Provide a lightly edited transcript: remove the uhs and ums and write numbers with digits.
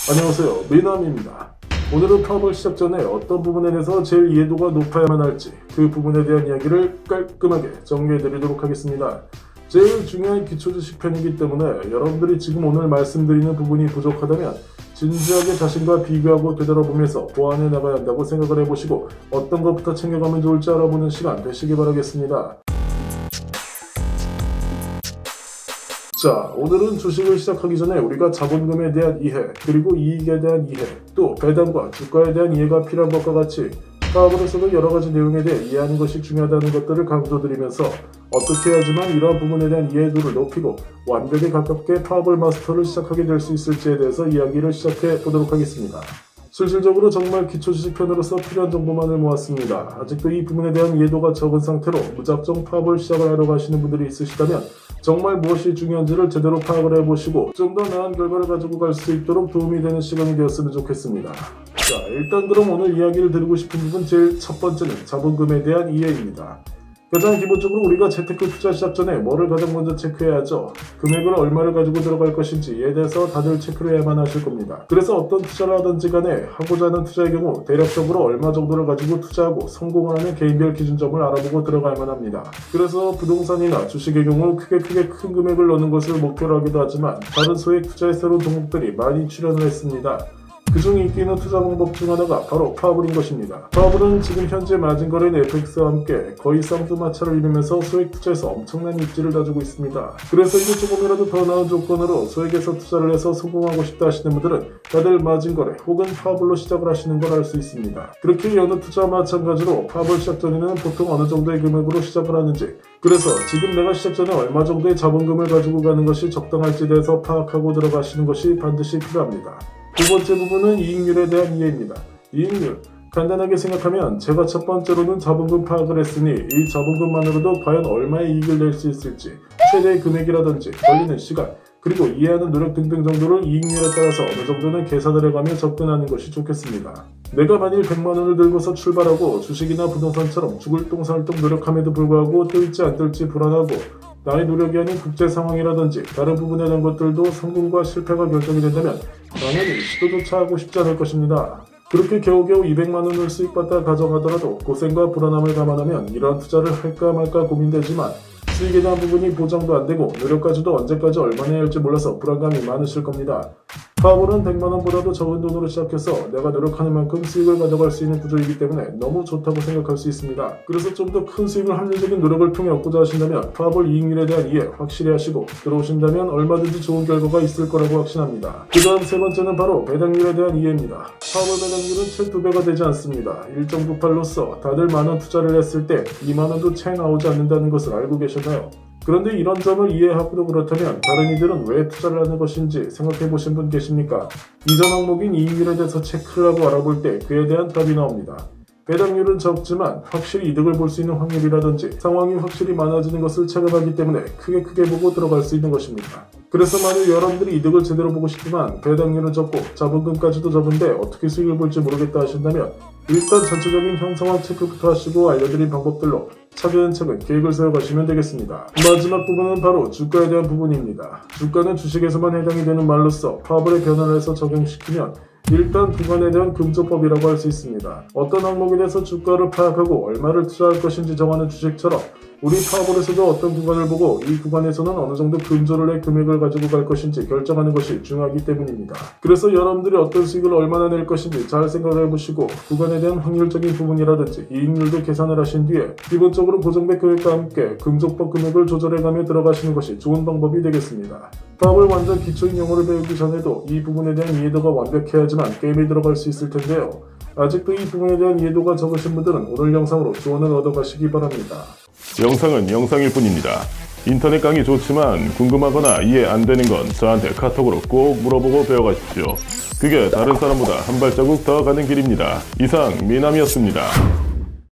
안녕하세요, 미남입니다. 오늘은 파업을 시작 전에 어떤 부분에 대해서 제일 이해도가 높아야만 할지 그 부분에 대한 이야기를 깔끔하게 정리해드리도록 하겠습니다. 제일 중요한 기초지식 편이기 때문에 여러분들이 지금 오늘 말씀드리는 부분이 부족하다면 진지하게 자신과 비교하고 되돌아보면서 보완해 나가야 한다고 생각을 해보시고 어떤 것부터 챙겨가면 좋을지 알아보는 시간 되시기 바라겠습니다. 자, 오늘은 주식을 시작하기 전에 우리가 자본금에 대한 이해, 그리고 이익에 대한 이해, 또 배당과 주가에 대한 이해가 필요한 것과 같이 파업으로서도 여러가지 내용에 대해 이해하는 것이 중요하다는 것들을 강조드리면서 어떻게 해야지만 이러한 부분에 대한 이해도를 높이고 완벽에 가깝게 파업을 마스터를 시작하게 될 수 있을지에 대해서 이야기를 시작해 보도록 하겠습니다. 실질적으로 정말 기초지식편으로서 필요한 정보만을 모았습니다. 아직도 이 부분에 대한 이해도가 적은 상태로 무작정 파업을 시작을 하려고 하시는 분들이 있으시다면 정말 무엇이 중요한지를 제대로 파악을 해보시고 좀 더 나은 결과를 가지고 갈 수 있도록 도움이 되는 시간이 되었으면 좋겠습니다. 자, 일단 그럼 오늘 이야기를 드리고 싶은 부분 제일 첫 번째는 자본금에 대한 이해입니다. 가장 기본적으로 우리가 재테크 투자 시작 전에 뭐를 가장 먼저 체크해야 하죠? 금액을 얼마를 가지고 들어갈 것인지에 대해서 다들 체크를 해야만 하실 겁니다. 그래서 어떤 투자를 하든지 간에 하고자 하는 투자의 경우 대략적으로 얼마 정도를 가지고 투자하고 성공을 하는 개인별 기준점을 알아보고 들어가야만 합니다. 그래서 부동산이나 주식의 경우 크게 큰 금액을 넣는 것을 목표로 하기도 하지만 다른 소액 투자의 새로운 종목들이 많이 출연을 했습니다. 그중 인기 있는 투자 방법 중 하나가 바로 파워블인 것입니다. 파워블은 지금 현재 마진거래인 FX와 함께 거의 쌍두마차를 이루면서 소액 투자에서 엄청난 입지를 다지고 있습니다. 그래서 이제 조금이라도 더 나은 조건으로 소액에서 투자를 해서 성공하고 싶다 하시는 분들은 다들 마진거래 혹은 파워블로 시작을 하시는 걸 알 수 있습니다. 그렇게 여느 투자와 마찬가지로 파워블 시작 전에는 보통 어느 정도의 금액으로 시작을 하는지, 그래서 지금 내가 시작 전에 얼마 정도의 자본금을 가지고 가는 것이 적당할지에 대해서 파악하고 들어가시는 것이 반드시 필요합니다. 두 번째 부분은 이익률에 대한 이해입니다. 이익률, 간단하게 생각하면 제가 첫 번째로는 자본금 파악을 했으니 이 자본금만으로도 과연 얼마의 이익을 낼 수 있을지, 최대의 금액이라든지 걸리는 시간, 그리고 이해하는 노력 등등 정도를 이익률에 따라서 어느 정도는 계산을 해가며 접근하는 것이 좋겠습니다. 내가 만일 100만원을 들고서 출발하고 주식이나 부동산처럼 죽을 똥살똥 노력함에도 불구하고 뜰지 안 뜰지 불안하고 나의 노력이 아닌 국제 상황이라든지 다른 부분에 대한 것들도 성공과 실패가 결정이 된다면 당연히 시도조차 하고 싶지 않을 것입니다. 그렇게 겨우겨우 200만원을 수익받다 가정하더라도 고생과 불안함을 감안하면 이러한 투자를 할까 말까 고민되지만 수익에 대한 부분이 보장도 안되고 노력까지도 언제까지 얼마나 해야 할지 몰라서 불안감이 많으실 겁니다. 파업은 100만원보다도 적은 돈으로 시작해서 내가 노력하는 만큼 수익을 가져갈 수 있는 구조이기 때문에 너무 좋다고 생각할 수 있습니다. 그래서 좀 더 큰 수익을 합리적인 노력을 통해 얻고자 하신다면 파업을 이익률에 대한 이해 확실히 하시고 들어오신다면 얼마든지 좋은 결과가 있을 거라고 확신합니다. 그 다음 세 번째는 바로 배당률에 대한 이해입니다. 파업의 배당률은 채 2배가 되지 않습니다. 1.98로서 다들 만원 투자를 했을 때 2만원도 채 나오지 않는다는 것을 알고 계셨나요? 그런데 이런 점을 이해하고도 그렇다면 다른 이들은 왜 투자를 하는 것인지 생각해보신 분 계십니까? 이전 항목인 이익률에 대해서 체크를 하고 알아볼 때 그에 대한 답이 나옵니다. 배당률은 적지만 확실히 이득을 볼 수 있는 확률이라든지 상황이 확실히 많아지는 것을 체감하기 때문에 크게 보고 들어갈 수 있는 것입니다. 그래서 만약 여러분들이 이득을 제대로 보고 싶지만 배당률은 적고 자본금까지도 적은데 어떻게 수익을 볼지 모르겠다 하신다면 일단 전체적인 형상화 체크부터 하시고 알려드린 방법들로 차근차근 계획을 세워가시면 되겠습니다. 마지막 부분은 바로 주가에 대한 부분입니다. 주가는 주식에서만 해당이 되는 말로서 파벌의 변화를 해서 적용시키면 일단 구간에 대한 금조법이라고 할 수 있습니다. 어떤 항목에 대해서 주가를 파악하고 얼마를 투자할 것인지 정하는 주식처럼 우리 파벌에서도 어떤 구간을 보고 이 구간에서는 어느 정도 금조를 해 금액을 가지고 갈 것인지 결정하는 것이 중요하기 때문입니다. 그래서 여러분들이 어떤 수익을 얼마나 낼 것인지 잘 생각을 해보시고 구간에 대한 확률적인 부분이라든지 이익률도 계산을 하신 뒤에 기본적으로 고정된 금액과 함께 금조법 금액을 조절해가며 들어가시는 것이 좋은 방법이 되겠습니다. 파업을 완전 기초인 용어를 배우기 전에도 이 부분에 대한 이해도가 완벽해야지만 게임에 들어갈 수 있을 텐데요. 아직도 이 부분에 대한 이해도가 적으신 분들은 오늘 영상으로 조언을 얻어가시기 바랍니다. 영상은 영상일 뿐입니다. 인터넷 강의 좋지만 궁금하거나 이해 안 되는 건 저한테 카톡으로 꼭 물어보고 배워가십시오. 그게 다른 사람보다 한 발자국 더 가는 길입니다. 이상 미남이었습니다.